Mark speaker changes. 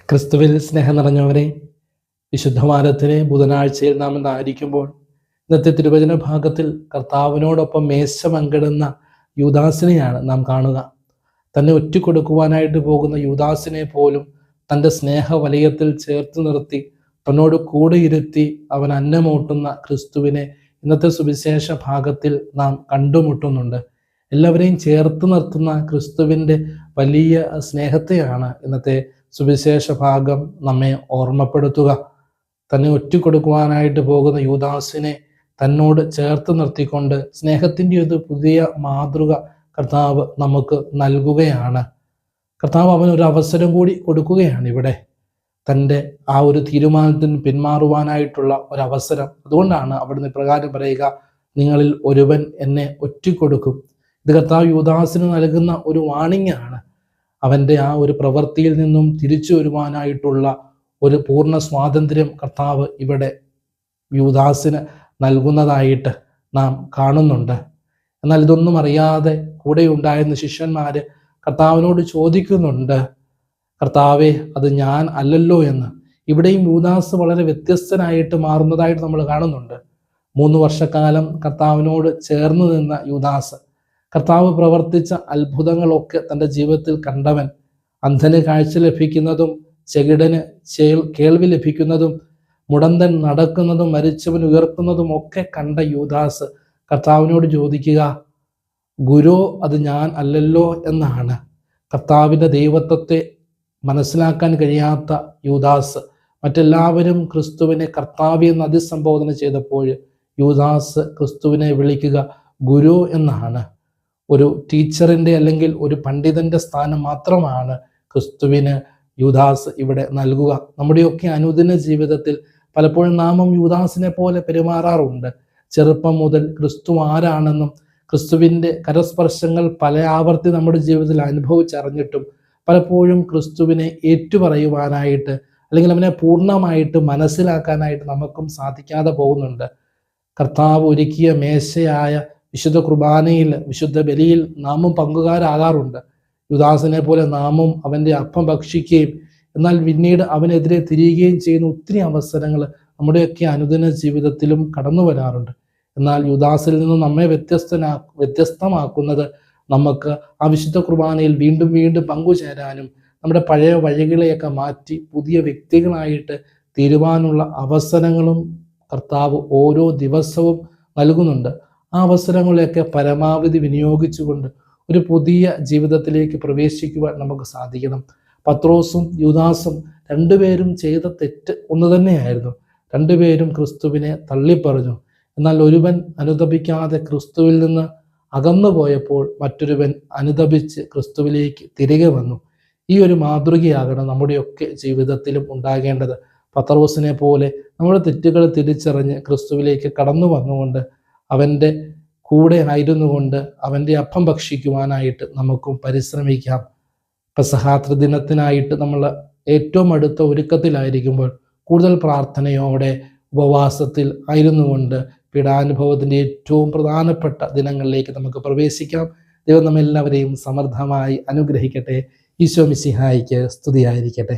Speaker 1: ക്രിസ്തുവിൽ സ്നേഹം നിറഞ്ഞവരെ, വിശുദ്ധവാരത്തിലെ ബുധനാഴ്ചയിൽ നാം ഇന്നായിരിക്കുമ്പോൾ ഇന്നത്തെ തിരുവചന ഭാഗത്തിൽ കർത്താവിനോടൊപ്പം മേശ പങ്കിടുന്ന യൂദാസിനെയാണ് നാം കാണുക. തന്നെ ഒറ്റിക്കൊടുക്കുവാനായിട്ട് പോകുന്ന യൂദാസിനെ പോലും തൻ്റെ സ്നേഹവലയത്തിൽ ചേർത്ത് നിർത്തി തന്നോട് കൂടെ ഇരുത്തി അവൻ അന്നമൂട്ടുന്ന ക്രിസ്തുവിനെ ഇന്നത്തെ സുവിശേഷ ഭാഗത്തിൽ നാം കണ്ടുമുട്ടുന്നുണ്ട്. എല്ലാവരെയും ചേർത്ത് നിർത്തുന്ന ക്രിസ്തുവിൻ്റെ വലിയ സ്നേഹത്തെയാണ് ഇന്നത്തെ സുവിശേഷ ഭാഗം നമ്മെ ഓർമ്മപ്പെടുത്തുക. തന്നെ ഒറ്റിക്കൊടുക്കുവാനായിട്ട് പോകുന്ന യൂദാസിനെ തന്നോട് ചേർത്ത് നിർത്തിക്കൊണ്ട് സ്നേഹത്തിൻ്റെ ഒരു പുതിയ മാതൃക കർത്താവ് നമുക്ക് നൽകുകയാണ്. കർത്താവ് അവനൊരു അവസരം കൂടി കൊടുക്കുകയാണ് ഇവിടെ, തൻ്റെ ആ ഒരു തീരുമാനത്തിന് പിന്മാറുവാനായിട്ടുള്ള ഒരവസരം. അതുകൊണ്ടാണ് അവിടുന്ന് ഇപ്രകാരം പറയുക, നിങ്ങളിൽ ഒരുവൻ എന്നെ ഒറ്റിക്കൊടുക്കും. ഇത് കർത്താവ് യൂദാസിന് നൽകുന്ന ഒരു വാണിംഗ് ആണ്. അവൻ്റെ ആ ഒരു പ്രവൃത്തിയിൽ നിന്നും തിരിച്ചു വരുവാനായിട്ടുള്ള ഒരു പൂർണ്ണ സ്വാതന്ത്ര്യം കർത്താവ് ഇവിടെ യൂദാസിന് നൽകുന്നതായിട്ട് നാം കാണുന്നുണ്ട്. എന്നാൽ ഇതൊന്നും അറിയാതെ കൂടെ ഉണ്ടായിരുന്ന ശിഷ്യന്മാർ കർത്താവിനോട് ചോദിക്കുന്നുണ്ട്, കർത്താവേ, അത് ഞാൻ അല്ലല്ലോ എന്ന്. ഇവിടെയും യൂദാസ് വളരെ വ്യത്യസ്തനായിട്ട് മാറുന്നതായിട്ട് നമ്മൾ കാണുന്നുണ്ട്. 3 വർഷക്കാലം കർത്താവിനോട് ചേർന്ന് നിന്ന യൂദാസ്, കർത്താവ് പ്രവർത്തിച്ച അത്ഭുതങ്ങളൊക്കെ തൻ്റെ ജീവിതത്തിൽ കണ്ടവൻ, അന്ധന് കാഴ്ച ലഭിക്കുന്നതും ചെകിടന് കേൾവി ലഭിക്കുന്നതും മുടന്തൻ നടക്കുന്നതും മരിച്ചവൻ ഉയർത്തുന്നതും ഒക്കെ കണ്ട യൂദാസ് കർത്താവിനോട് ചോദിക്കുക, ഗുരു, അത് ഞാൻ അല്ലല്ലോ എന്നാണ്. കർത്താവിൻ്റെ ദൈവത്വത്തെ മനസ്സിലാക്കാൻ കഴിയാത്ത യൂദാസ്, മറ്റെല്ലാവരും ക്രിസ്തുവിനെ കർത്താവ് എന്ന് അഭിസംബോധന ചെയ്തപ്പോൾ യൂദാസ് ക്രിസ്തുവിനെ വിളിക്കുക ഗുരു എന്നാണ്. ഒരു ടീച്ചറിൻ്റെ അല്ലെങ്കിൽ ഒരു പണ്ഡിതൻ്റെ സ്ഥാനം മാത്രമാണ് ക്രിസ്തുവിന് യൂദാസ് ഇവിടെ നൽകുക. നമ്മുടെയൊക്കെ അനുദിന ജീവിതത്തിൽ പലപ്പോഴും നാമും യൂദാസിനെ പോലെ പെരുമാറാറുണ്ട്. ചെറുപ്പം മുതൽ ക്രിസ്തു ആരാണെന്നും ക്രിസ്തുവിൻ്റെ കരസ്പർശങ്ങൾ പല ആവർത്തി നമ്മുടെ ജീവിതത്തിൽ അനുഭവിച്ചറിഞ്ഞിട്ടും പലപ്പോഴും ക്രിസ്തുവിനെ ഏറ്റുപറയുവാനായിട്ട് അല്ലെങ്കിൽ അവനെ പൂർണ്ണമായിട്ട് മനസ്സിലാക്കാനായിട്ട് നമുക്കും സാധിക്കാതെ പോകുന്നുണ്ട്. കർത്താവ് ഒരുക്കിയ മേശയായ വിശുദ്ധ കുർബാനയിൽ, വിശുദ്ധ ബലിയിൽ നാമും പങ്കുകാരാകാറുണ്ട്. യുദാസിനെ പോലെ നാമും അവൻ്റെ അപ്പം ഭക്ഷിക്കുകയും എന്നാൽ പിന്നീട് അവനെതിരെ തിരിയുകയും ചെയ്യുന്ന ഒത്തിരി അവസരങ്ങൾ നമ്മുടെയൊക്കെ അനുദിന ജീവിതത്തിലും കടന്നു വരാറുണ്ട്. എന്നാൽ യുദാസിൽ നിന്ന് നമ്മെ വ്യത്യസ്തമാക്കുന്നത് നമുക്ക് ആ വിശുദ്ധ കുർബാനയിൽ വീണ്ടും വീണ്ടും പങ്കുചേരാനും നമ്മുടെ പഴയ വഴികളെയൊക്കെ മാറ്റി പുതിയ വ്യക്തികളായിട്ട് തീരുവാനുള്ള അവസരങ്ങളും കർത്താവ് ഓരോ ദിവസവും നൽകുന്നുണ്ട്. ആ അവസരങ്ങളെയൊക്കെ പരമാവധി വിനിയോഗിച്ചുകൊണ്ട് ഒരു പുതിയ ജീവിതത്തിലേക്ക് പ്രവേശിക്കുവാൻ നമുക്ക് സാധിക്കണം. പത്രോസും യൂദാസും രണ്ടുപേരും ചെയ്ത തെറ്റ് ഒന്ന് തന്നെയായിരുന്നു. രണ്ടുപേരും ക്രിസ്തുവിനെ തള്ളിപ്പറഞ്ഞു. എന്നാൽ ഒരുവൻ അനുതപിക്കാതെ ക്രിസ്തുവിൽ നിന്ന് അകന്നു പോയപ്പോൾ മറ്റൊരുവൻ അനുതപിച്ച് ക്രിസ്തുവിലേക്ക് തിരികെ വന്നു. ഈ ഒരു മാതൃകയാകണം നമ്മുടെയൊക്കെ ജീവിതത്തിലും ഉണ്ടാകേണ്ടത്. പത്രോസിനെ പോലെ നമ്മുടെ തെറ്റുകൾ തിരിച്ചറിഞ്ഞ് ക്രിസ്തുവിലേക്ക് കടന്നു വന്നുകൊണ്ട് അവൻ്റെ കൂടെ ആയിരുന്നുകൊണ്ട് അവൻ്റെ അപ്പം ഭക്ഷിക്കുവാനായിട്ട് നമുക്കും പരിശ്രമിക്കാം. പെസഹാ ദിനത്തിനായിട്ട് നമ്മൾ ഏറ്റവും അടുത്ത ഒരുക്കത്തിലായിരിക്കുമ്പോൾ കൂടുതൽ പ്രാർത്ഥനയോടെ ഉപവാസത്തിൽ ആയിരുന്നുകൊണ്ട് പീഡാനുഭവത്തിൻ്റെ ഏറ്റവും പ്രധാനപ്പെട്ട ദിനങ്ങളിലേക്ക് നമുക്ക് പ്രവേശിക്കാം. ദൈവം നമ്മെല്ലാവരെയും സമൃദ്ധമായി അനുഗ്രഹിക്കട്ടെ. ഈശോ മിശിഹായിക്ക് സ്തുതിയായിരിക്കട്ടെ.